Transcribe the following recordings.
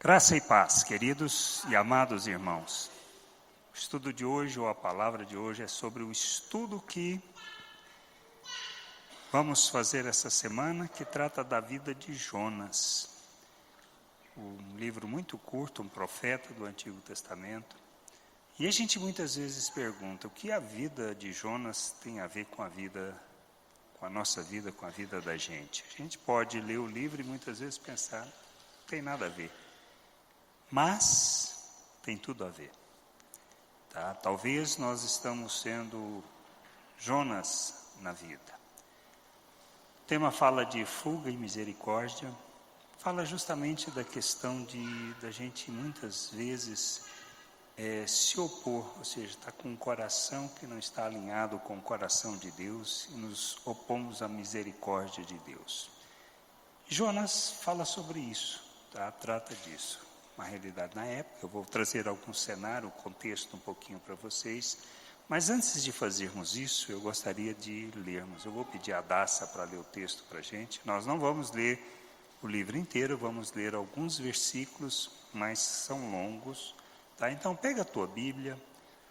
Graça e paz, queridos e amados irmãos. O estudo de hoje, ou a palavra de hoje, é sobre o estudo que vamos fazer essa semana, que trata da vida de Jonas. Um livro muito curto, um profeta do Antigo Testamento. E a gente muitas vezes pergunta, o que a vida de Jonas tem a ver com a nossa vida, com a vida da gente? A gente pode ler o livro e muitas vezes pensar, não tem nada a ver. Mas tem tudo a ver. Tá? Talvez nós estamos sendo Jonas na vida. O tema fala de fuga e misericórdia. Fala justamente da questão da gente muitas vezes se opor, ou seja, está com um coração que não está alinhado com o coração de Deus e nos opomos à misericórdia de Deus. Jonas fala sobre isso, tá? Trata disso. Uma realidade na época, eu vou trazer algum cenário, o contexto um pouquinho para vocês, mas antes de fazermos isso, eu gostaria de lermos. Eu vou pedir a Daça para ler o texto para a gente. Nós não vamos ler o livro inteiro, vamos ler alguns versículos, mas são longos, tá? Então pega a tua Bíblia,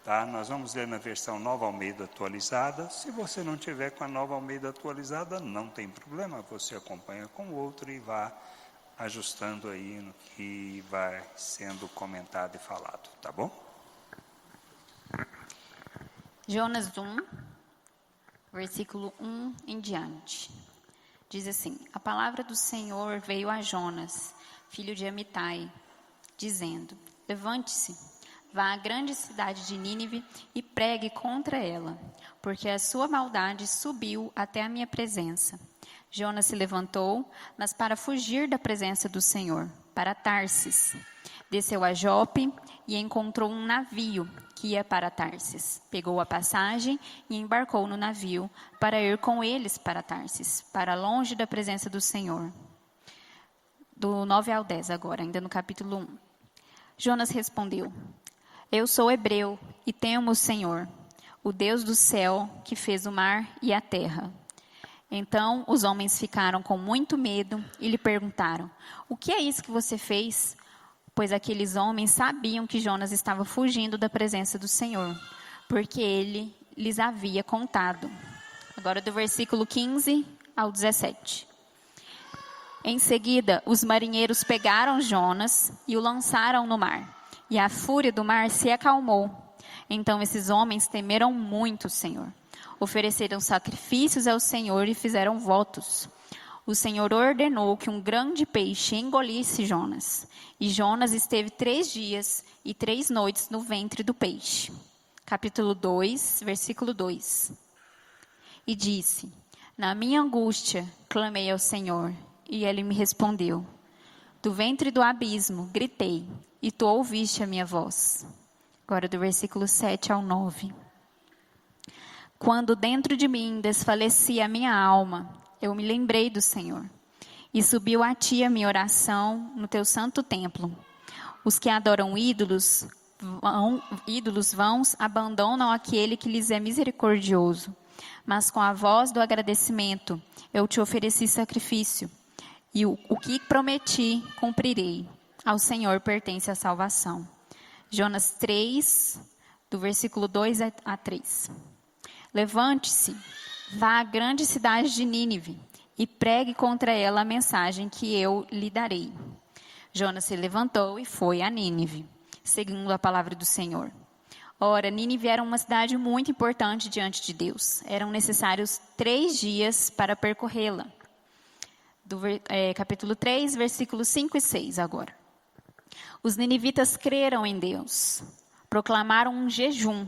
tá? Nós vamos ler na versão Nova Almeida atualizada. Se você não tiver com a Nova Almeida atualizada, não tem problema, você acompanha com o outro e vá ajustando aí no que vai sendo comentado e falado, tá bom? Jonas 1, versículo 1 em diante. Diz assim: A palavra do Senhor veio a Jonas, filho de Amitai, dizendo: Levante-se, vá à grande cidade de Nínive e pregue contra ela, porque a sua maldade subiu até a minha presença. Jonas se levantou, mas para fugir da presença do Senhor, para Tarsis. Desceu a Jope e encontrou um navio que ia para Tarsis. Pegou a passagem e embarcou no navio para ir com eles para Tarsis, para longe da presença do Senhor. Do 9 ao 10 agora, ainda no capítulo 1. Jonas respondeu: Eu sou hebreu e temo o Senhor, o Deus do céu que fez o mar e a terra. Então os homens ficaram com muito medo e lhe perguntaram: O que é isso que você fez? Pois aqueles homens sabiam que Jonas estava fugindo da presença do Senhor, porque ele lhes havia contado. Agora do versículo 15 ao 17. Em seguida, os marinheiros pegaram Jonas e o lançaram no mar, e a fúria do mar se acalmou. Então esses homens temeram muito o Senhor. Ofereceram sacrifícios ao Senhor e fizeram votos. O Senhor ordenou que um grande peixe engolisse Jonas. E Jonas esteve 3 dias e 3 noites no ventre do peixe. Capítulo 2, versículo 2. E disse: Na minha angústia clamei ao Senhor, e ele me respondeu. Do ventre do abismo gritei, e tu ouviste a minha voz. Agora do versículo 7 ao 9. Quando dentro de mim desfalecia a minha alma, eu me lembrei do Senhor. E subiu a ti a minha oração no teu santo templo. Os que adoram ídolos vãos abandonam aquele que lhes é misericordioso. Mas com a voz do agradecimento eu te ofereci sacrifício. E o que prometi cumprirei. Ao Senhor pertence a salvação. Jonas 3, do versículo 2 a 3. Levante-se, vá à grande cidade de Nínive e pregue contra ela a mensagem que eu lhe darei. Jonas se levantou e foi a Nínive, segundo a palavra do Senhor. Ora, Nínive era uma cidade muito importante diante de Deus. Eram necessários 3 dias para percorrê-la. Capítulo 3, versículos 5 e 6 agora. Os ninivitas creram em Deus, proclamaram um jejum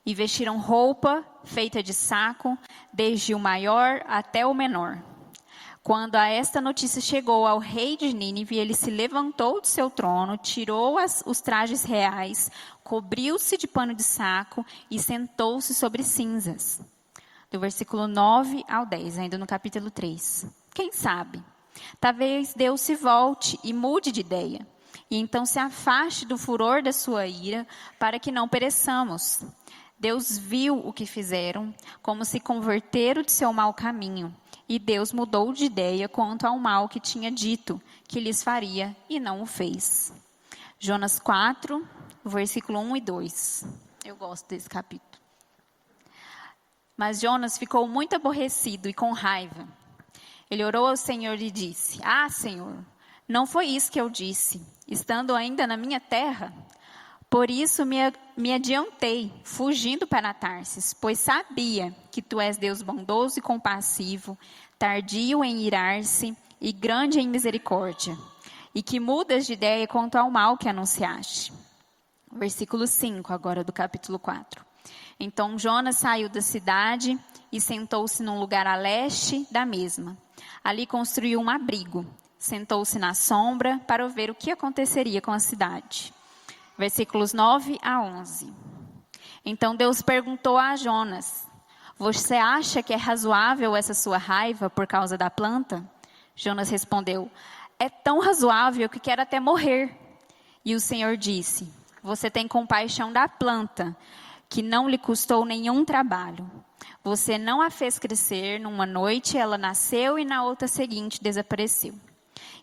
e vestiram roupa feita de saco, desde o maior até o menor. Quando a esta notícia chegou ao rei de Nínive, ele se levantou de seu trono, tirou os trajes reais, cobriu-se de pano de saco e sentou-se sobre cinzas. Do versículo 9 ao 10, ainda no capítulo 3. Quem sabe? Talvez Deus se volte e mude de ideia, e então se afaste do furor da sua ira, para que não pereçamos. Deus viu o que fizeram, como se converteram de seu mau caminho, E Deus mudou de ideia quanto ao mal que tinha dito que lhes faria, e não o fez. Jonas 4, versículo 1 e 2. Eu gosto desse capítulo. Mas Jonas ficou muito aborrecido e com raiva. Ele orou ao Senhor e disse: Ah, Senhor, não foi isso que eu disse, estando ainda na minha terra? Por isso me adiantei, fugindo para Tarsis, pois sabia que tu és Deus bondoso e compassivo, tardio em irar-se e grande em misericórdia, e que mudas de ideia quanto ao mal que anunciaste. Versículo 5, agora do capítulo 4. Então Jonas saiu da cidade e sentou-se num lugar a leste da mesma. Ali construiu um abrigo, sentou-se na sombra para ver o que aconteceria com a cidade. Versículos 9 a 11. Então Deus perguntou a Jonas: Você acha que é razoável essa sua raiva por causa da planta? Jonas respondeu: É tão razoável que quero até morrer. E o Senhor disse: Você tem compaixão da planta, que não lhe custou nenhum trabalho. Você não a fez crescer, numa noite ela nasceu e na outra seguinte desapareceu.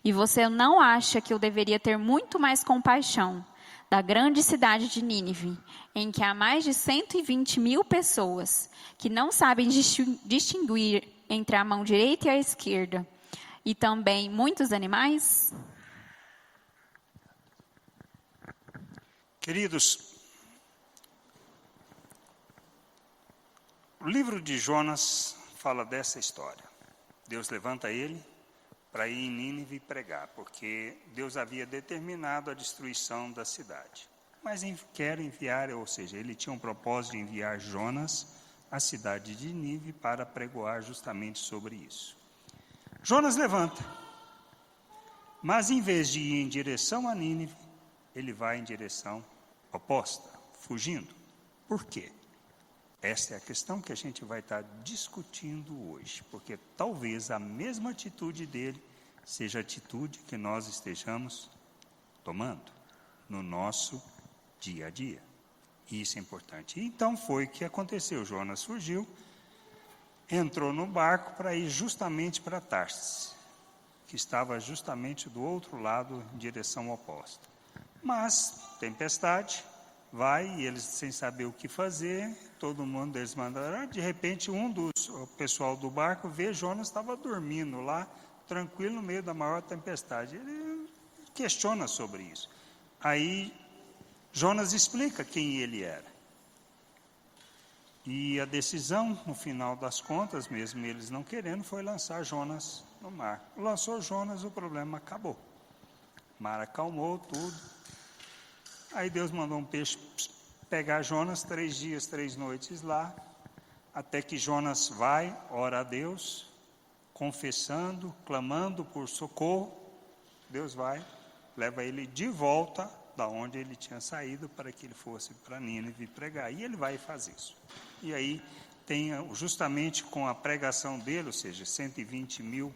E você não acha que eu deveria ter muito mais compaixão da grande cidade de Nínive, em que há mais de 120 mil pessoas que não sabem distinguir entre a mão direita e a esquerda, e também muitos animais? Queridos, o livro de Jonas fala dessa história. Deus levanta ele para ir em Nínive pregar, porque Deus havia determinado a destruição da cidade. Mas quer enviar, ou seja, ele tinha um propósito de enviar Jonas à cidade de Nínive para pregoar justamente sobre isso. Jonas levanta, mas em vez de ir em direção a Nínive, ele vai em direção oposta, fugindo. Por quê? Esta é a questão que a gente vai estar discutindo hoje, porque talvez a mesma atitude dele seja a atitude que nós estejamos tomando no nosso dia a dia. Isso é importante. Então foi o que aconteceu. Jonas fugiu, entrou no barco para ir justamente para Tarsis, que estava justamente do outro lado, em direção oposta. Mas, tempestade, vai, e eles sem saber o que fazer, todo mundo deles mandaram. De repente, o pessoal do barco vê Jonas estava dormindo lá, tranquilo, no meio da maior tempestade. Ele questiona sobre isso. Aí, Jonas explica quem ele era. E a decisão, no final das contas, mesmo eles não querendo, foi lançar Jonas no mar. Lançou Jonas, o problema acabou. O mar acalmou tudo. Aí Deus mandou um peixe pegar Jonas, 3 dias, 3 noites lá, até que Jonas vai, ora a Deus, confessando, clamando por socorro. Deus vai, leva ele de volta da onde ele tinha saído para que ele fosse para Nínive pregar. E ele vai e faz isso. E aí tem justamente com a pregação dele, ou seja, 120 mil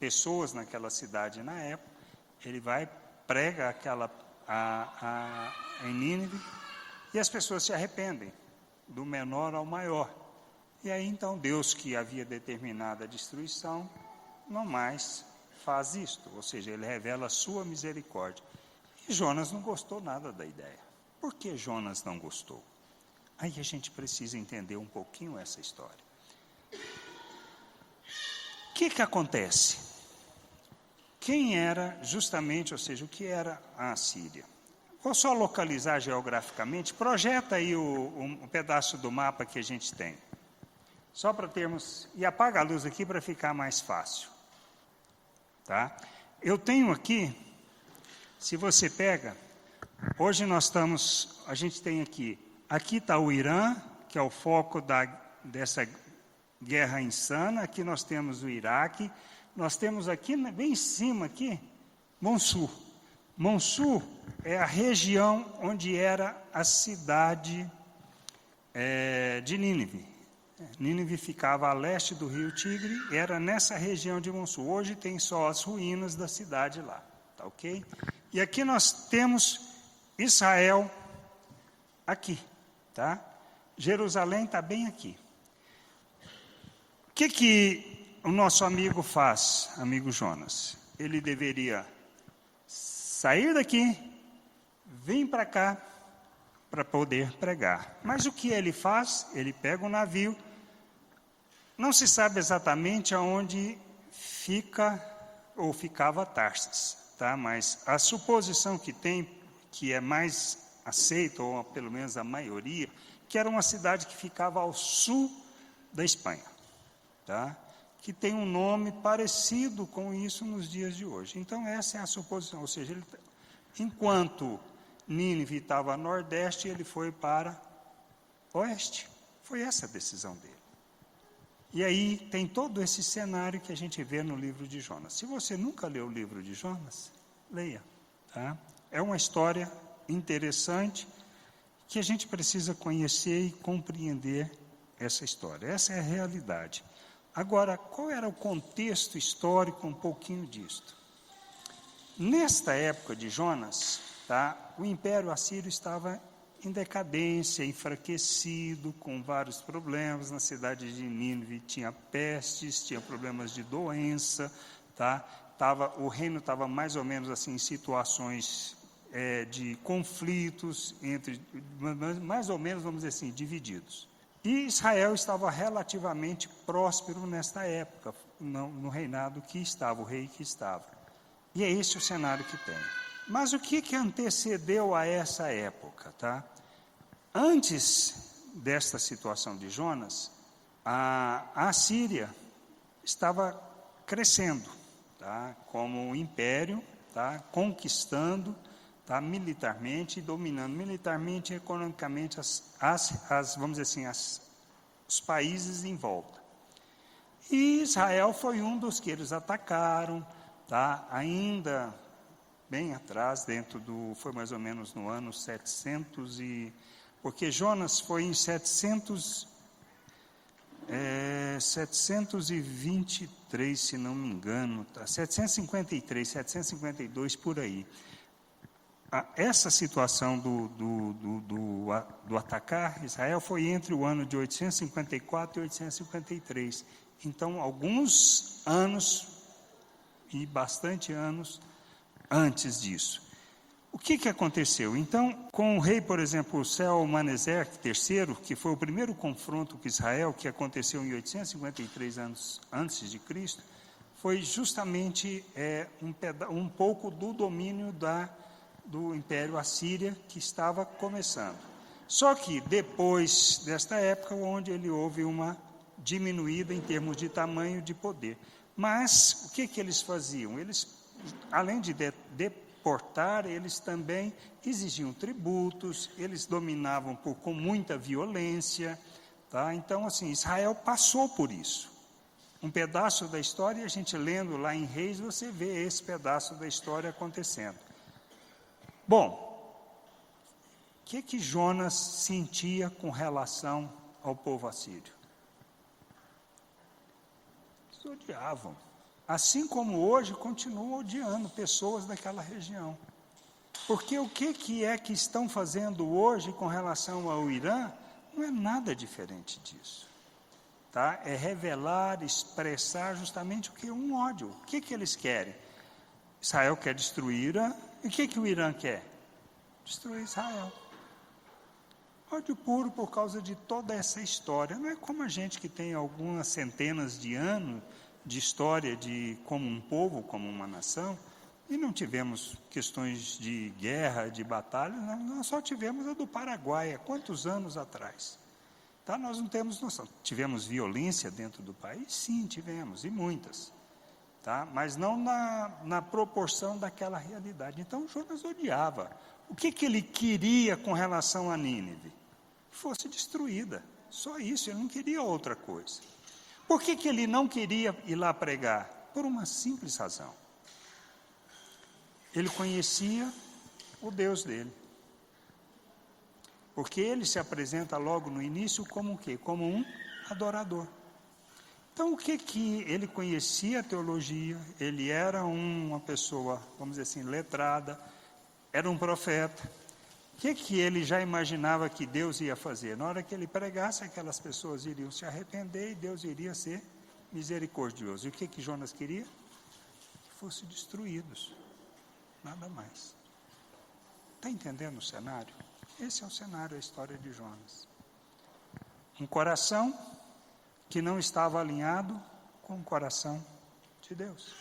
pessoas naquela cidade na época, ele vai, prega em Nínive, e as pessoas se arrependem, do menor ao maior. E aí então Deus, que havia determinado a destruição, não mais faz isto, ou seja, ele revela a sua misericórdia. E Jonas não gostou nada da ideia. Por que Jonas não gostou? Aí a gente precisa entender um pouquinho essa história. O que acontece? Quem era justamente, ou seja, o que era a Assíria? Vou só localizar geograficamente, projeta aí um pedaço do mapa que a gente tem. Só para termos, e apaga a luz aqui para ficar mais fácil. Tá? Eu tenho aqui, se você pega, hoje a gente tem aqui está o Irã, que é o foco dessa guerra insana, aqui nós temos o Iraque, nós temos aqui, bem em cima aqui, Monsul. Monsul é a região onde era a cidade de Nínive. Nínive ficava a leste do rio Tigre, era nessa região de Monsul. Hoje tem só as ruínas da cidade lá, tá ok? E aqui nós temos Israel aqui, tá? Jerusalém está bem aqui. O que o nosso amigo faz, amigo Jonas? Ele deveria sair daqui, vir para cá, para poder pregar. Mas o que ele faz? Ele pega um navio, não se sabe exatamente aonde fica ou ficava Tarsis, tá? Mas a suposição que tem, que é mais aceita, ou pelo menos a maioria, que era uma cidade que ficava ao sul da Espanha, tá? Que tem um nome parecido com isso nos dias de hoje. Então, essa é a suposição, ou seja, enquanto Nínive estava a nordeste, ele foi para oeste. Foi essa a decisão dele. E aí tem todo esse cenário que a gente vê no livro de Jonas. Se você nunca leu o livro de Jonas, leia, tá? É uma história interessante que a gente precisa conhecer e compreender essa história. Essa é a realidade. Agora, qual era o contexto histórico um pouquinho disto? Nesta época de Jonas, tá, o Império Assírio estava em decadência, enfraquecido, com vários problemas. Na cidade de Nínive tinha pestes, tinha problemas de doença, tá? O reino estava mais ou menos assim em situações de conflitos, mais ou menos, vamos dizer assim, divididos. E Israel estava relativamente próspero nesta época, no reinado que estava, o rei que estava. E é esse o cenário que tem. Mas o que antecedeu a essa época, tá? Antes desta situação de Jonas, a Assíria estava crescendo, tá? Como império, tá? Conquistando, tá? Militarmente, dominando militarmente e economicamente vamos dizer assim, os países em volta. E Israel foi um dos que eles atacaram, tá? Ainda bem atrás, foi mais ou menos no ano 700 porque Jonas foi em 723, se não me engano, tá? 753, 752, por aí. Essa situação do atacar Israel foi entre o ano de 854 e 853. Então, alguns anos, e bastante anos, antes disso. O que aconteceu? Então, com o rei, por exemplo, Salmaneser III, que foi o primeiro confronto com Israel, que aconteceu em 853 anos antes de Cristo, foi justamente um pouco do domínio do Império Assíria que estava começando. Só que depois desta época, onde ele houve uma diminuída em termos de tamanho de poder. Mas o que eles faziam? Eles, além de deportar, eles também exigiam tributos, eles dominavam com muita violência, tá? Então, assim, Israel passou por isso. Um pedaço da história, a gente lendo lá em Reis, você vê esse pedaço da história acontecendo. Bom, o que Jonas sentia com relação ao povo assírio? Eles odiavam. Assim como hoje, continuam odiando pessoas daquela região. Porque o que é que estão fazendo hoje com relação ao Irã, não é nada diferente disso. Tá? É revelar, expressar justamente o que é um ódio. O que eles querem? Israel quer destruir o Irã. E o que o Irã quer? Destruir Israel. Ódio puro por causa de toda essa história. Não é como a gente que tem algumas centenas de anos de história como um povo, como uma nação, e não tivemos questões de guerra, de batalha, nós só tivemos a do Paraguai, há quantos anos atrás? Tá? Nós não temos noção. Tivemos violência dentro do país? Sim, tivemos, e muitas. Tá? Mas não na proporção daquela realidade. Então, Jonas odiava. O que ele queria com relação a Nínive? Que fosse destruída. Só isso, ele não queria outra coisa. Por que ele não queria ir lá pregar? Por uma simples razão. Ele conhecia o Deus dele. Porque ele se apresenta logo no início como o quê? Como um adorador. Então, o que ele conhecia a teologia, ele era uma pessoa, vamos dizer assim, letrada, era um profeta. O que ele já imaginava que Deus ia fazer? Na hora que ele pregasse, aquelas pessoas iriam se arrepender e Deus iria ser misericordioso. E o que Jonas queria? Que fossem destruídos, nada mais. Está entendendo o cenário? Esse é o cenário, a história de Jonas. Um coração que não estava alinhado com o coração de Deus.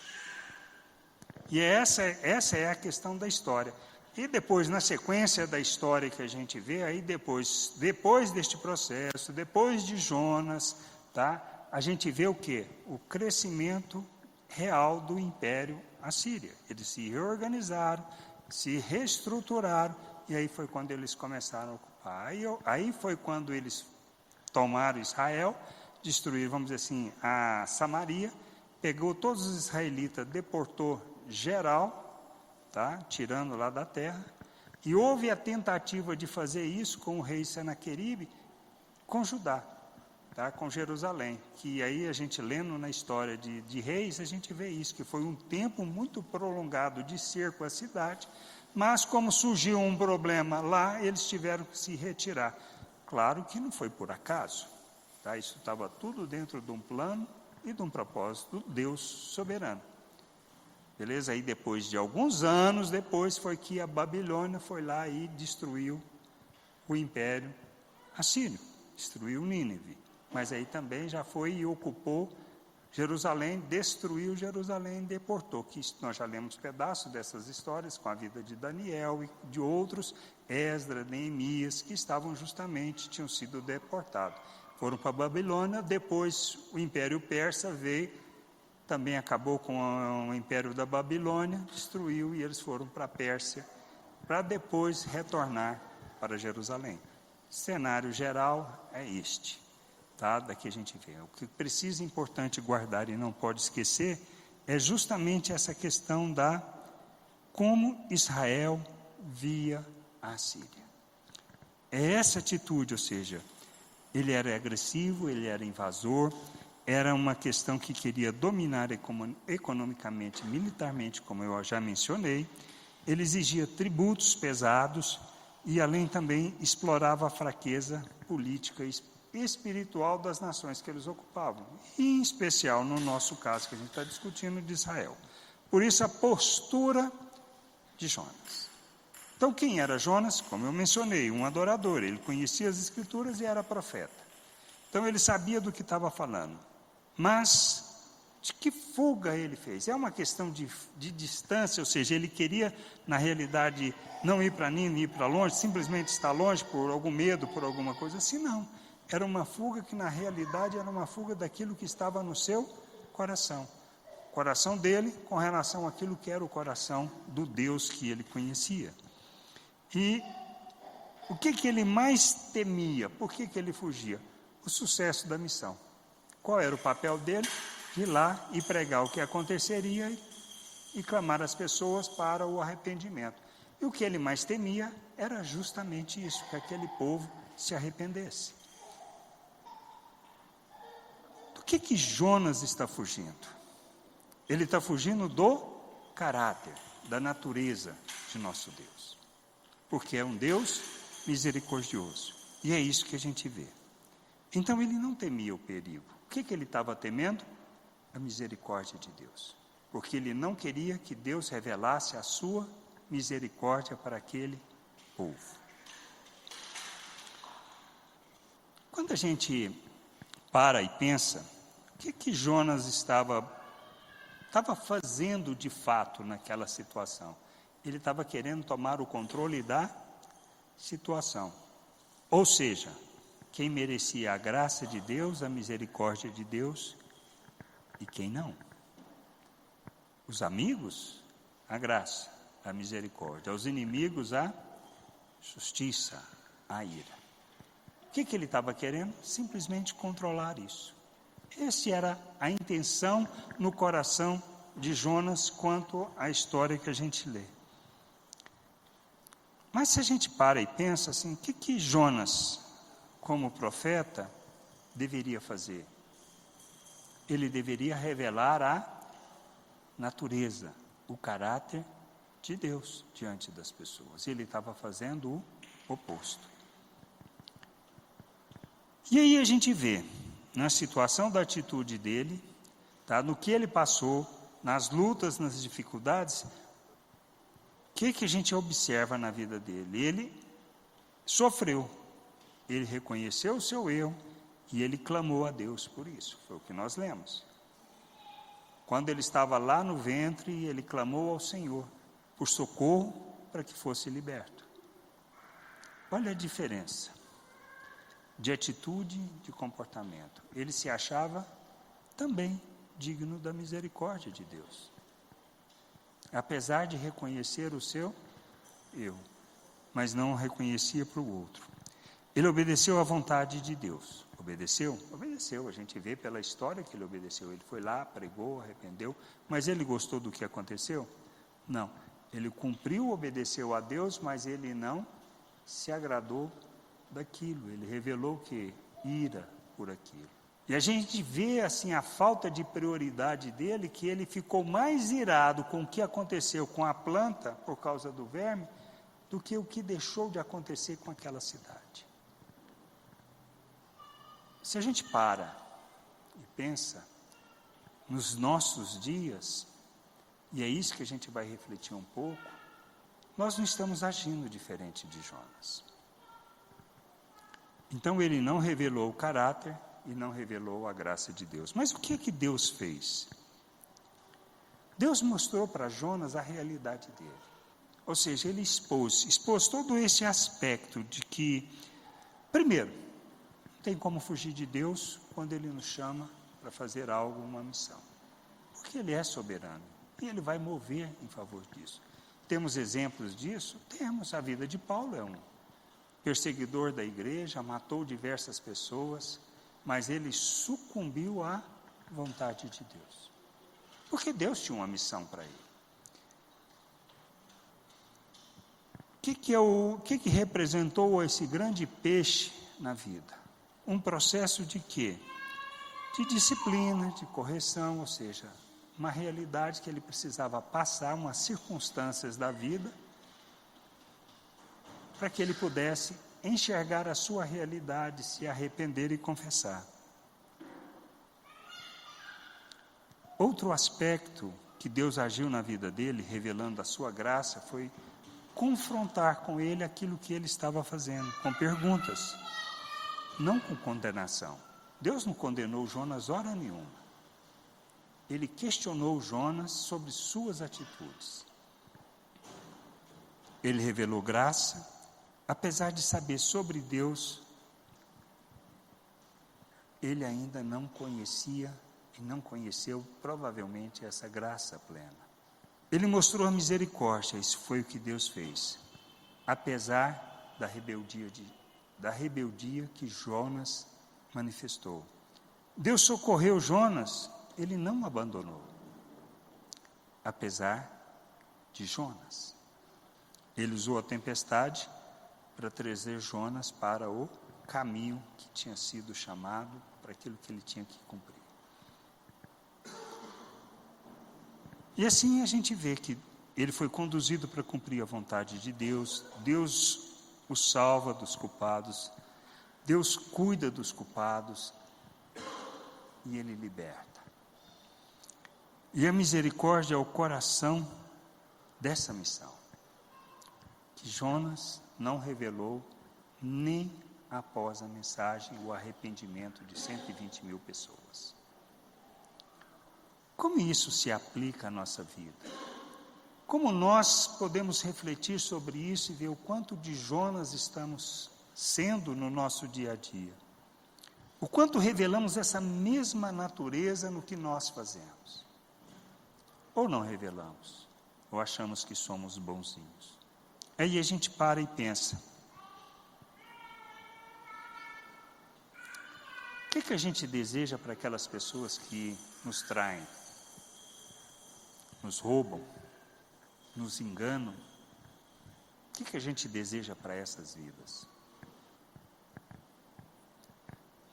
E essa é a questão da história. E depois, na sequência da história que a gente vê, aí depois deste processo, depois de Jonas, tá? A gente vê o quê? O crescimento real do Império Assírio. Eles se reorganizaram, se reestruturaram, e aí foi quando eles começaram a ocupar. Aí foi quando eles tomaram Israel, destruíram, vamos dizer assim, a Samaria, pegou todos os israelitas, deportou geral, tá? Tirando lá da terra, e houve a tentativa de fazer isso com o rei Senaqueribe, com Judá, tá? Com Jerusalém, que aí a gente lendo na história de reis, a gente vê isso, que foi um tempo muito prolongado de cerco à cidade, mas como surgiu um problema lá, eles tiveram que se retirar. Claro que não foi por acaso, tá? Isso estava tudo dentro de um plano e de um propósito do Deus soberano. Beleza? Aí depois de alguns anos depois foi que a Babilônia foi lá e destruiu o Império Assírio, destruiu Nínive. Mas aí também já foi e ocupou Jerusalém, destruiu Jerusalém e deportou, que nós já lemos pedaços dessas histórias com a vida de Daniel e de outros, Esdras, Neemias, que tinham sido deportados. Foram para a Babilônia, depois o Império Persa veio, também acabou com o Império da Babilônia, destruiu e eles foram para a Pérsia, para depois retornar para Jerusalém. Cenário geral é este. Tá? Daqui a gente vê. O que precisa, importante guardar e não pode esquecer, é justamente essa questão da como Israel via a Síria. É essa atitude, ou seja, ele era agressivo, ele era invasor, era uma questão que queria dominar economicamente, militarmente, como eu já mencionei, ele exigia tributos pesados e além também explorava a fraqueza política e espiritual das nações que eles ocupavam, e em especial no nosso caso que a gente está discutindo de Israel. Por isso a postura de Jonas. Então quem era Jonas? Como eu mencionei, um adorador, ele conhecia as escrituras e era profeta. Então ele sabia do que estava falando, mas de que fuga ele fez? É uma questão de distância, ou seja, ele queria na realidade não ir para Nínive, ir para longe, simplesmente estar longe por algum medo, por alguma coisa assim, não. Era uma fuga que, na realidade, era uma fuga daquilo que estava no seu coração. O coração dele com relação àquilo que era o coração do Deus que ele conhecia. E o que ele mais temia? Por que ele fugia? O sucesso da missão. Qual era o papel dele? Ir lá e pregar o que aconteceria e clamar as pessoas para o arrependimento. E o que ele mais temia era justamente isso, que aquele povo se arrependesse. Do que Jonas está fugindo? Ele está fugindo do caráter, da natureza de nosso Deus. Porque é um Deus misericordioso. E é isso que a gente vê. Então ele não temia o perigo. O que ele estava temendo? A misericórdia de Deus. Porque ele não queria que Deus revelasse a sua misericórdia para aquele povo. Quando a gente para e pensa, o que Jonas estava fazendo de fato naquela situação? Ele estava querendo tomar o controle da situação. Ou seja, quem merecia a graça de Deus, a misericórdia de Deus, e quem não? Os amigos, a graça, a misericórdia. Os inimigos, a justiça, a ira. O que ele estava querendo? Simplesmente controlar isso. Essa era a intenção no coração de Jonas quanto à história que a gente lê. Mas se a gente para e pensa assim, o que Jonas, como profeta, deveria fazer? Ele deveria revelar a natureza, o caráter de Deus diante das pessoas. Ele estava fazendo o oposto. E aí a gente vê, na situação da atitude dele, tá? No que ele passou, nas lutas, nas dificuldades, o que a gente observa na vida dele? Ele sofreu, ele reconheceu o seu erro e ele clamou a Deus por isso, foi o que nós lemos. Quando ele estava lá no ventre, ele clamou ao Senhor por socorro para que fosse liberto. Olha a diferença de atitude, de comportamento. Ele se achava também digno da misericórdia de Deus, apesar de reconhecer o seu erro, mas não reconhecia para o outro. Ele obedeceu à vontade de Deus. Obedeceu? Obedeceu. A gente vê pela história que ele obedeceu. Ele foi lá, pregou, arrependeu, mas ele gostou do que aconteceu? Não. Ele cumpriu, obedeceu a Deus, mas ele não se agradou daquilo. Ele revelou que ira por aquilo. E a gente vê assim a falta de prioridade dele, que ele ficou mais irado com o que aconteceu com a planta, por causa do verme, do que o que deixou de acontecer com aquela cidade. Se a gente para e pensa nos nossos dias, e é isso que a gente vai refletir um pouco, nós não estamos agindo diferente de Jonas. Então ele não revelou o caráter e não revelou a graça de Deus. Mas o que Deus fez? Deus mostrou para Jonas a realidade dele. Ou seja, ele expôs todo esse aspecto de que, primeiro, não tem como fugir de Deus quando Ele nos chama para fazer algo, uma missão. Porque Ele é soberano e Ele vai mover em favor disso. Temos exemplos disso? Temos. A vida de Paulo é um perseguidor da igreja, matou diversas pessoas, mas ele sucumbiu à vontade de Deus. Porque Deus tinha uma missão para ele. O que representou esse grande peixe na vida? Um processo de quê? De disciplina, de correção, ou seja, uma realidade que ele precisava passar, umas circunstâncias da vida, para que ele pudesse enxergar a sua realidade, se arrepender e confessar. Outro aspecto que Deus agiu na vida dele, revelando a sua graça, foi confrontar com ele aquilo que ele estava fazendo, com perguntas, não com condenação. Deus não condenou Jonas hora nenhuma. Ele questionou Jonas sobre suas atitudes. Ele revelou graça, apesar de saber sobre Deus, ele ainda não conhecia e não conheceu provavelmente essa graça plena. Ele mostrou a misericórdia, isso foi o que Deus fez, apesar da rebeldia que Jonas manifestou. Deus socorreu Jonas, ele não abandonou, apesar de Jonas. Ele usou a tempestade para trazer Jonas para o caminho que tinha sido chamado, para aquilo que ele tinha que cumprir. E assim a gente vê que ele foi conduzido para cumprir a vontade de Deus. Deus o salva dos culpados, Deus cuida dos culpados e ele liberta. E a misericórdia é o coração dessa missão, que Jonas não revelou nem após a mensagem, o arrependimento de 120 mil pessoas. Como isso se aplica à nossa vida? Como nós podemos refletir sobre isso e ver o quanto de Jonas estamos sendo no nosso dia a dia? O quanto revelamos essa mesma natureza no que nós fazemos? Ou não revelamos? Ou achamos que somos bonzinhos? Aí a gente para e pensa, o que a gente deseja para aquelas pessoas que nos traem, nos roubam, nos enganam? O que a gente deseja para essas vidas?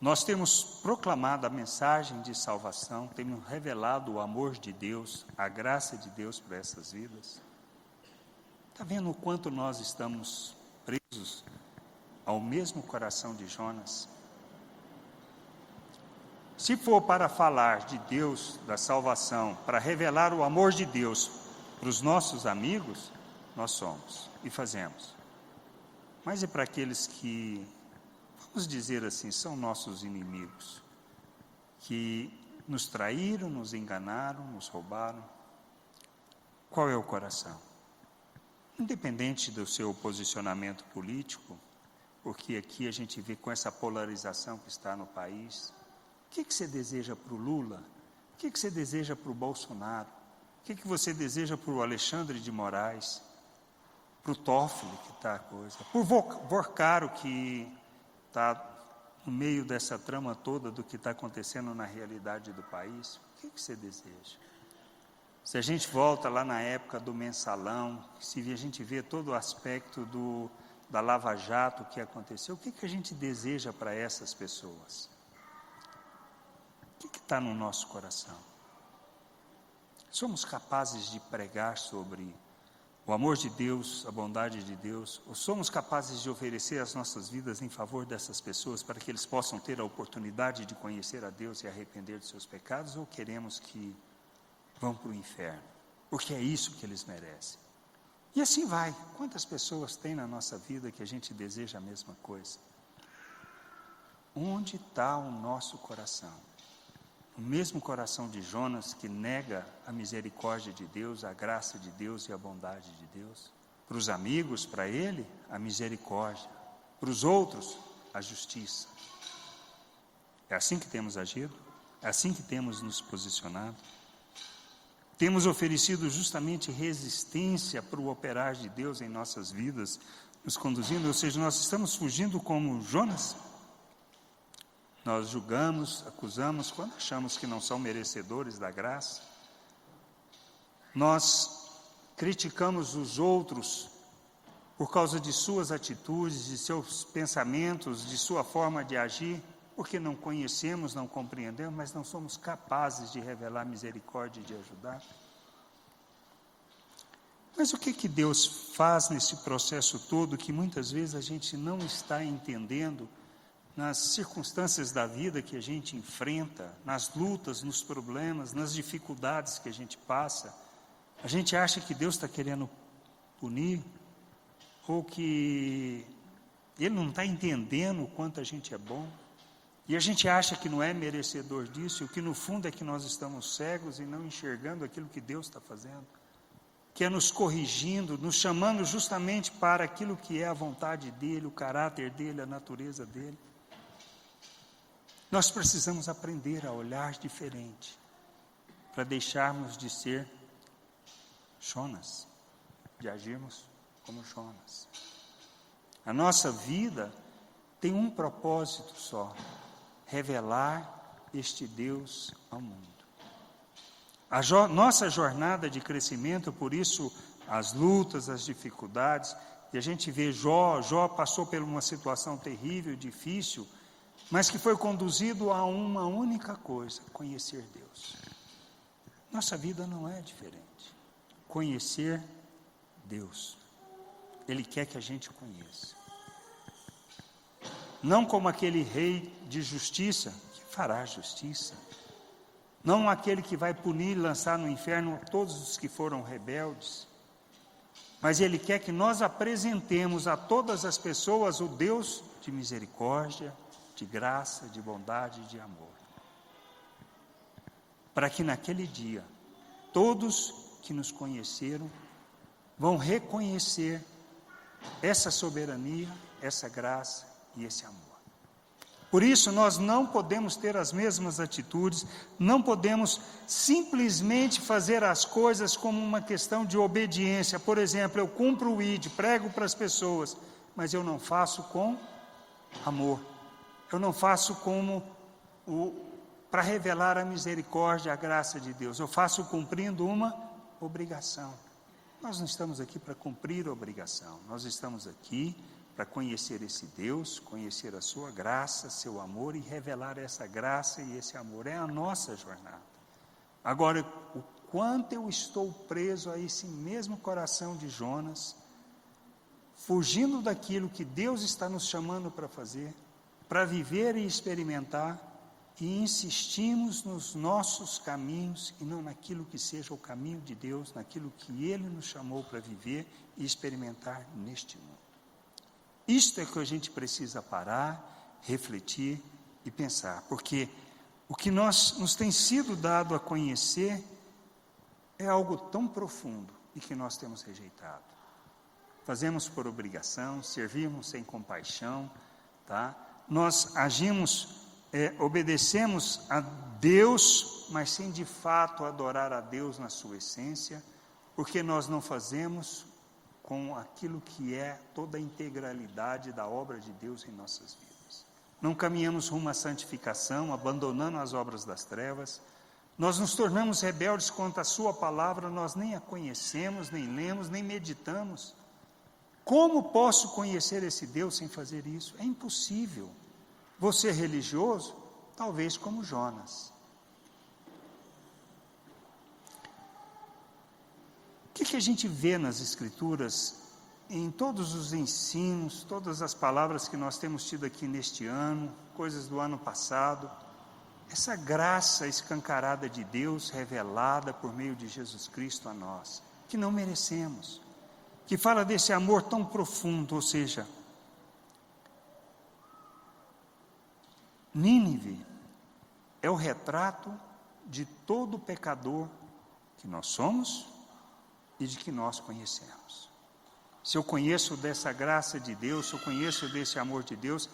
Nós temos proclamado a mensagem de salvação, temos revelado o amor de Deus, a graça de Deus para essas vidas. Está vendo o quanto nós estamos presos ao mesmo coração de Jonas? Se for para falar de Deus, da salvação, para revelar o amor de Deus para os nossos amigos, nós somos e fazemos. Mas é para aqueles que, vamos dizer assim, são nossos inimigos, que nos traíram, nos enganaram, nos roubaram. Qual é o coração? Independente do seu posicionamento político, porque aqui a gente vê com essa polarização que está no país, o que você deseja para o Lula? O que você deseja para o Bolsonaro? O que você deseja para o Alexandre de Moraes? Para o Toffoli, que está a coisa? Para o Vorcaro, que está no meio dessa trama toda do que está acontecendo na realidade do país? O que você deseja? Se a gente volta lá na época do mensalão, se a gente vê todo o aspecto da Lava Jato que aconteceu, o que a gente deseja para essas pessoas? O que está no nosso coração? Somos capazes de pregar sobre o amor de Deus, a bondade de Deus, ou somos capazes de oferecer as nossas vidas em favor dessas pessoas para que eles possam ter a oportunidade de conhecer a Deus e arrepender de seus pecados, ou queremos que vão para o inferno, porque é isso que eles merecem? E assim vai. Quantas pessoas tem na nossa vida que a gente deseja a mesma coisa? Onde está o nosso coração? O mesmo coração de Jonas, que nega a misericórdia de Deus, a graça de Deus e a bondade de Deus. Para os amigos, para ele, a misericórdia. Para os outros, a justiça. É assim que temos agido? É assim que temos nos posicionado? Temos oferecido justamente resistência para o operar de Deus em nossas vidas, nos conduzindo, ou seja, nós estamos fugindo como Jonas? Nós julgamos, acusamos, quando achamos que não são merecedores da graça. Nós criticamos os outros por causa de suas atitudes, de seus pensamentos, de sua forma de agir, porque não conhecemos, não compreendemos, mas não somos capazes de revelar misericórdia e de ajudar. Mas o que Deus faz nesse processo todo que muitas vezes a gente não está entendendo nas circunstâncias da vida que a gente enfrenta, nas lutas, nos problemas, nas dificuldades que a gente passa? A gente acha que Deus está querendo punir, ou que Ele não está entendendo o quanto a gente é bom, e a gente acha que não é merecedor disso, e o que no fundo é que nós estamos cegos e não enxergando aquilo que Deus está fazendo, que é nos corrigindo, nos chamando justamente para aquilo que é a vontade dEle, o caráter dEle, a natureza dEle. Nós precisamos aprender a olhar diferente, para deixarmos de ser Jonas, de agirmos como Jonas. A nossa vida tem um propósito só: revelar este Deus ao mundo. A nossa jornada de crescimento, por isso, as lutas, as dificuldades, e a gente vê Jó passou por uma situação terrível, difícil, mas que foi conduzido a uma única coisa: conhecer Deus. Nossa vida não é diferente. Conhecer Deus. Ele quer que a gente conheça. Não como aquele rei de justiça, que fará justiça. Não aquele que vai punir e lançar no inferno todos os que foram rebeldes. Mas Ele quer que nós apresentemos a todas as pessoas o Deus de misericórdia, de graça, de bondade e de amor. Para que naquele dia, todos que nos conheceram vão reconhecer essa soberania, essa graça e esse amor. Por isso, nós não podemos ter as mesmas atitudes, não podemos simplesmente fazer as coisas como uma questão de obediência. Por exemplo, eu cumpro o ID, prego para as pessoas, mas eu não faço com amor. Eu não faço para revelar a misericórdia, a graça de Deus. Eu faço cumprindo uma obrigação. Nós não estamos aqui para cumprir a obrigação. Nós estamos aqui para conhecer esse Deus, conhecer a sua graça, seu amor e revelar essa graça e esse amor. É a nossa jornada. Agora, o quanto eu estou preso a esse mesmo coração de Jonas, fugindo daquilo que Deus está nos chamando para fazer, para viver e experimentar, e insistimos nos nossos caminhos e não naquilo que seja o caminho de Deus, naquilo que Ele nos chamou para viver e experimentar neste mundo. Isto é que a gente precisa parar, refletir e pensar, porque o que nos tem sido dado a conhecer é algo tão profundo e que nós temos rejeitado. Fazemos por obrigação, servimos sem compaixão, tá? Nós agimos, obedecemos a Deus, mas sem de fato adorar a Deus na sua essência, porque nós não fazemos com aquilo que é toda a integralidade da obra de Deus em nossas vidas. Não caminhamos rumo à santificação, abandonando as obras das trevas. Nós nos tornamos rebeldes contra a sua palavra, nós nem a conhecemos, nem lemos, nem meditamos. Como posso conhecer esse Deus sem fazer isso? É impossível. Você é religioso? Talvez como Jonas. O que a gente vê nas Escrituras, em todos os ensinos, todas as palavras que nós temos tido aqui neste ano, coisas do ano passado, essa graça escancarada de Deus revelada por meio de Jesus Cristo a nós, que não merecemos, que fala desse amor tão profundo, ou seja, Nínive é o retrato de todo pecador que nós somos e de que nós conhecemos. Se eu conheço dessa graça de Deus, se eu conheço desse amor de Deus,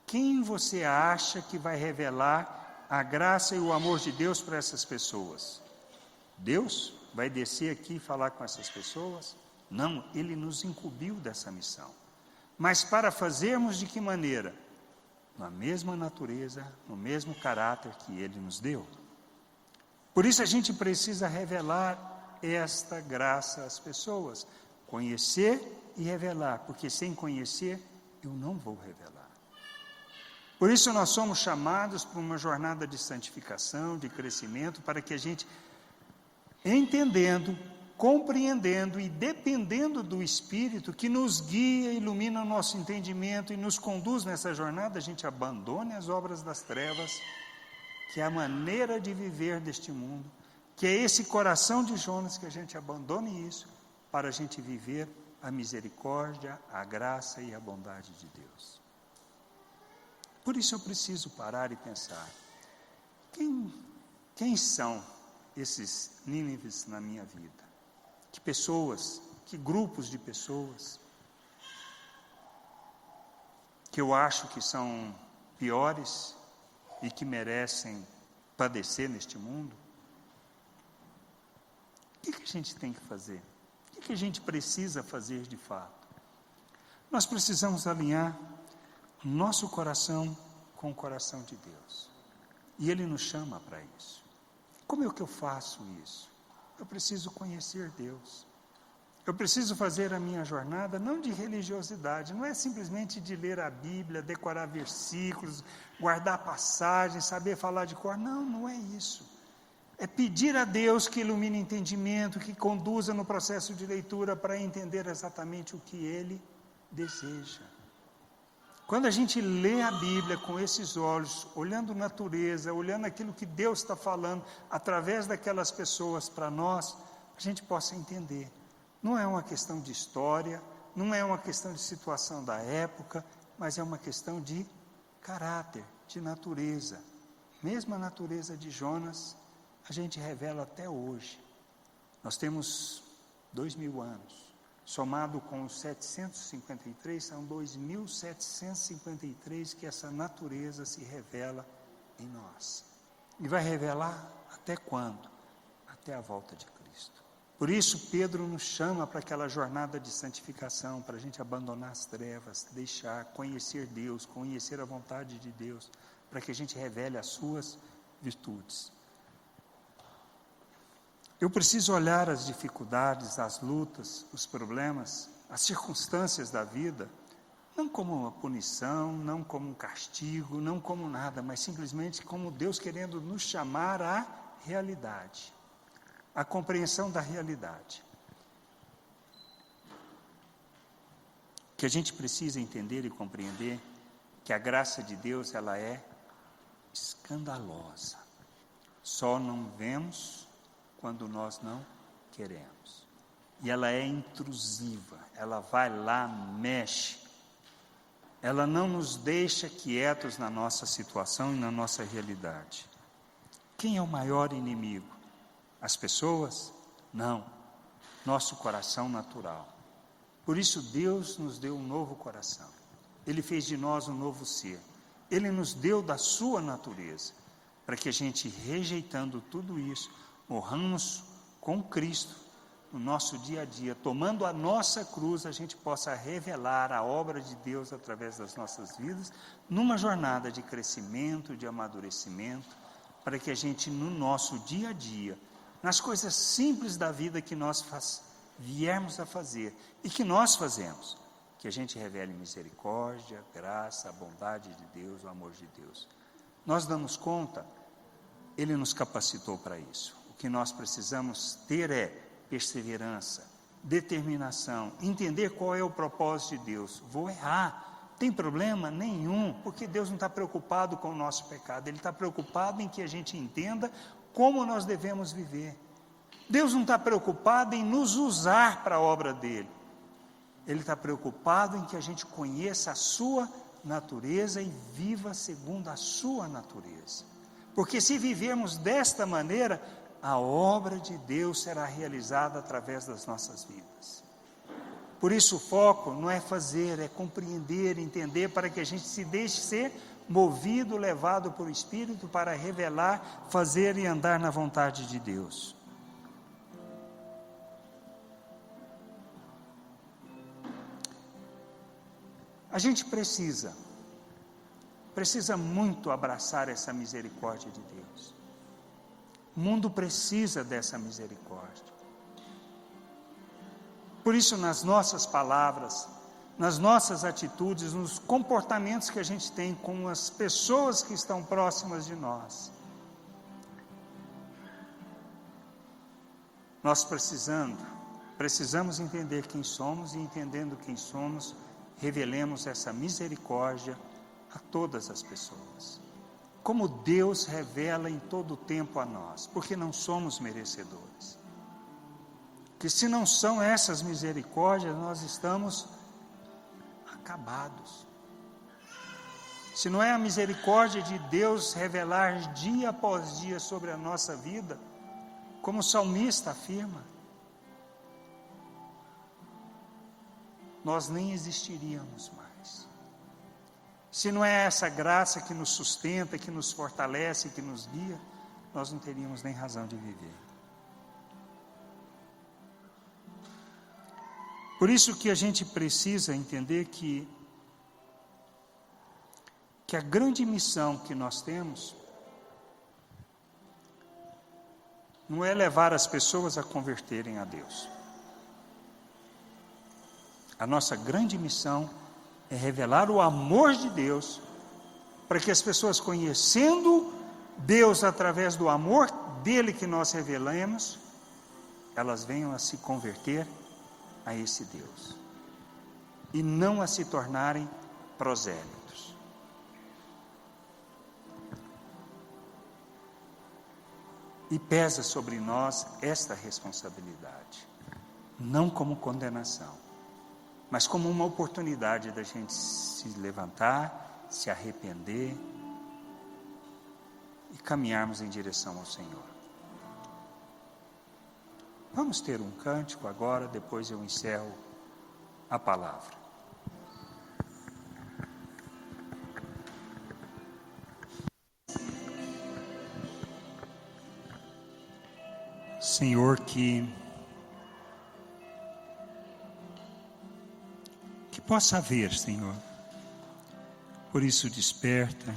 quem você acha que vai revelar a graça e o amor de Deus para essas pessoas? Deus vai descer aqui e falar com essas pessoas? Não, Ele nos incumbiu dessa missão. Mas para fazermos de que maneira? Na mesma natureza, no mesmo caráter que Ele nos deu. Por isso a gente precisa revelar esta graça às pessoas. Conhecer e revelar, porque sem conhecer eu não vou revelar. Por isso nós somos chamados para uma jornada de santificação, de crescimento, para que a gente, entendendo, compreendendo e dependendo do Espírito que nos guia, ilumina o nosso entendimento e nos conduz nessa jornada, a gente abandone as obras das trevas, que é a maneira de viver deste mundo, que é esse coração de Jonas, que a gente abandone isso, para a gente viver a misericórdia, a graça e a bondade de Deus. Por isso eu preciso parar e pensar, quem são esses Nínives na minha vida? Que pessoas, que grupos de pessoas, que eu acho que são piores e que merecem padecer neste mundo? O que a gente tem que fazer? O que a gente precisa fazer de fato? Nós precisamos alinhar o nosso coração com o coração de Deus. E Ele nos chama para isso. Como é que eu faço isso? Eu preciso conhecer Deus. Eu preciso fazer a minha jornada não de religiosidade, não é simplesmente de ler a Bíblia, decorar versículos, guardar passagens, saber falar de cor. Não, não é isso. É pedir a Deus que ilumine o entendimento, que conduza no processo de leitura para entender exatamente o que Ele deseja. Quando a gente lê a Bíblia com esses olhos, olhando a natureza, olhando aquilo que Deus está falando através daquelas pessoas para nós, a gente possa entender. Não é uma questão de história, não é uma questão de situação da época, mas é uma questão de caráter, de natureza. Mesmo a natureza de Jonas, a gente revela até hoje. Nós temos 2000 anos. Somado com os 753, são 2.753 que essa natureza se revela em nós. E vai revelar até quando? Até a volta de Cristo. Por isso Pedro nos chama para aquela jornada de santificação, para a gente abandonar as trevas, deixar, conhecer Deus, conhecer a vontade de Deus, para que a gente revele as suas virtudes. Eu preciso olhar as dificuldades, as lutas, os problemas, as circunstâncias da vida, não como uma punição, não como um castigo, não como nada, mas simplesmente como Deus querendo nos chamar à realidade, à compreensão da realidade. Que a gente precisa entender e compreender que a graça de Deus, ela é escandalosa. Só não vemos quando nós não queremos. E ela é intrusiva, ela vai lá, mexe. Ela não nos deixa quietos na nossa situação e na nossa realidade. Quem é o maior inimigo? As pessoas? Não. Nosso coração natural. Por isso Deus nos deu um novo coração. Ele fez de nós um novo ser. Ele nos deu da sua natureza, para que a gente, rejeitando tudo isso, morramos com Cristo no nosso dia a dia, tomando a nossa cruz, a gente possa revelar a obra de Deus através das nossas vidas, numa jornada de crescimento, de amadurecimento, para que a gente, no nosso dia a dia, nas coisas simples da vida que nós viermos a fazer e que nós fazemos, que a gente revele misericórdia, graça, a bondade de Deus, o amor de Deus. Nós damos conta, Ele nos capacitou para isso. O que nós precisamos ter é perseverança, determinação, entender qual é o propósito de Deus. Vou errar, tem problema nenhum, porque Deus não está preocupado com o nosso pecado, Ele está preocupado em que a gente entenda como nós devemos viver. Deus não está preocupado em nos usar para a obra dEle, Ele está preocupado em que a gente conheça a sua natureza e viva segundo a sua natureza, porque se vivermos desta maneira, a obra de Deus será realizada através das nossas vidas. Por isso o foco não é fazer, é compreender, entender, para que a gente se deixe ser movido, levado por Espírito para revelar, fazer e andar na vontade de Deus. A gente precisa muito abraçar essa misericórdia de Deus. O mundo precisa dessa misericórdia. Por isso, nas nossas palavras, nas nossas atitudes, nos comportamentos que a gente tem com as pessoas que estão próximas de nós, nós precisamos entender quem somos, e entendendo quem somos, revelemos essa misericórdia a todas as pessoas. Como Deus revela em todo o tempo a nós, porque não somos merecedores. Que se não são essas misericórdias, nós estamos acabados. Se não é a misericórdia de Deus revelar dia após dia sobre a nossa vida, como o salmista afirma, nós nem existiríamos mais. Se não é essa graça que nos sustenta, que nos fortalece, que nos guia, nós não teríamos nem razão de viver. Por isso que a gente precisa entender que a grande missão que nós temos não é levar as pessoas a converterem a Deus. A nossa grande missão é revelar o amor de Deus, para que as pessoas, conhecendo Deus através do amor dele que nós revelamos, elas venham a se converter a esse Deus, e não a se tornarem prosélitos. E pesa sobre nós esta responsabilidade, não como condenação, mas como uma oportunidade da gente se levantar, se arrepender e caminharmos em direção ao Senhor. Vamos ter um cântico agora, depois eu encerro a palavra. Senhor, que possa haver, Senhor. Por isso desperta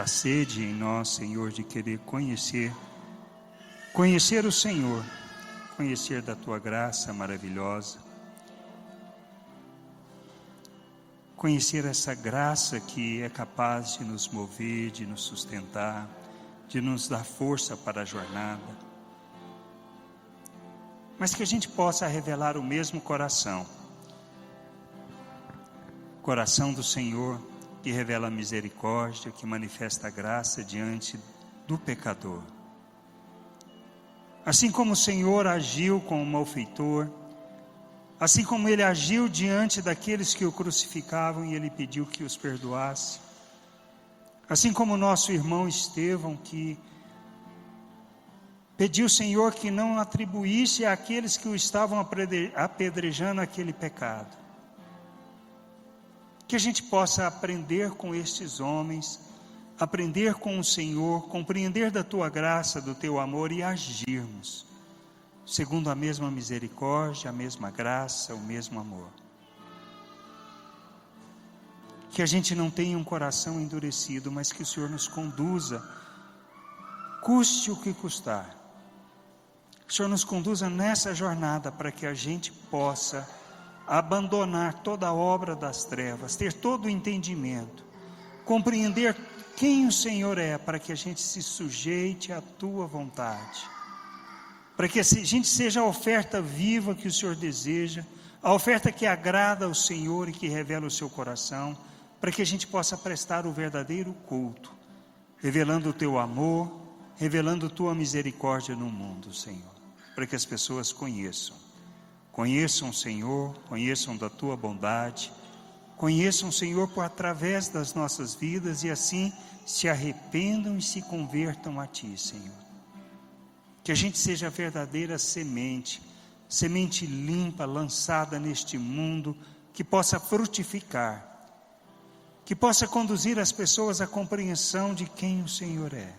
a sede em nós, Senhor, de querer conhecer o Senhor, conhecer da Tua graça maravilhosa, conhecer essa graça que é capaz de nos mover, de nos sustentar, de nos dar força para a jornada, mas que a gente possa revelar o mesmo coração do Senhor, que revela a misericórdia, que manifesta a graça diante do pecador. Assim como o Senhor agiu com o malfeitor, assim como Ele agiu diante daqueles que o crucificavam e Ele pediu que os perdoasse, assim como o nosso irmão Estevão, que pediu ao Senhor que não atribuísse àqueles que o estavam apedrejando aquele pecado. Que a gente possa aprender com estes homens, aprender com o Senhor, compreender da Tua graça, do Teu amor e agirmos segundo a mesma misericórdia, a mesma graça, o mesmo amor. Que a gente não tenha um coração endurecido, mas que o Senhor nos conduza, custe o que custar. Que o Senhor nos conduza nessa jornada para que a gente possa abandonar toda a obra das trevas, ter todo o entendimento, compreender quem o Senhor é, para que a gente se sujeite à Tua vontade, para que a gente seja a oferta viva que o Senhor deseja, a oferta que agrada ao Senhor e que revela o seu coração, para que a gente possa prestar o verdadeiro culto, revelando o Teu amor, revelando Tua misericórdia no mundo, Senhor, para que as pessoas conheçam o Senhor, conheçam da Tua bondade, conheçam o Senhor por através das nossas vidas e assim se arrependam e se convertam a Ti, Senhor. Que a gente seja a verdadeira semente limpa, lançada neste mundo, que possa frutificar, que possa conduzir as pessoas à compreensão de quem o Senhor é.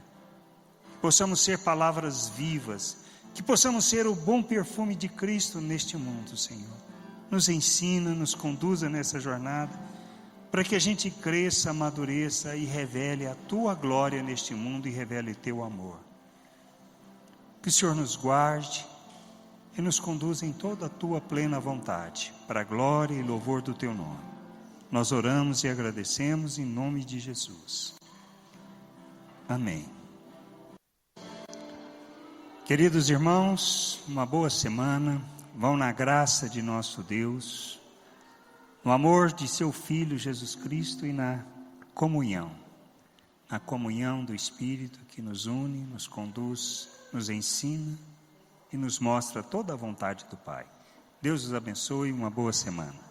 Possamos ser palavras vivas, que possamos ser o bom perfume de Cristo neste mundo, Senhor. Nos ensina, nos conduza nessa jornada, para que a gente cresça, amadureça e revele a Tua glória neste mundo e revele Teu amor. Que o Senhor nos guarde e nos conduza em toda a Tua plena vontade, para a glória e louvor do Teu nome. Nós oramos e agradecemos em nome de Jesus. Amém. Queridos irmãos, uma boa semana. Vão na graça de nosso Deus, no amor de seu Filho Jesus Cristo e na comunhão do Espírito que nos une, nos conduz, nos ensina e nos mostra toda a vontade do Pai. Deus os abençoe e uma boa semana.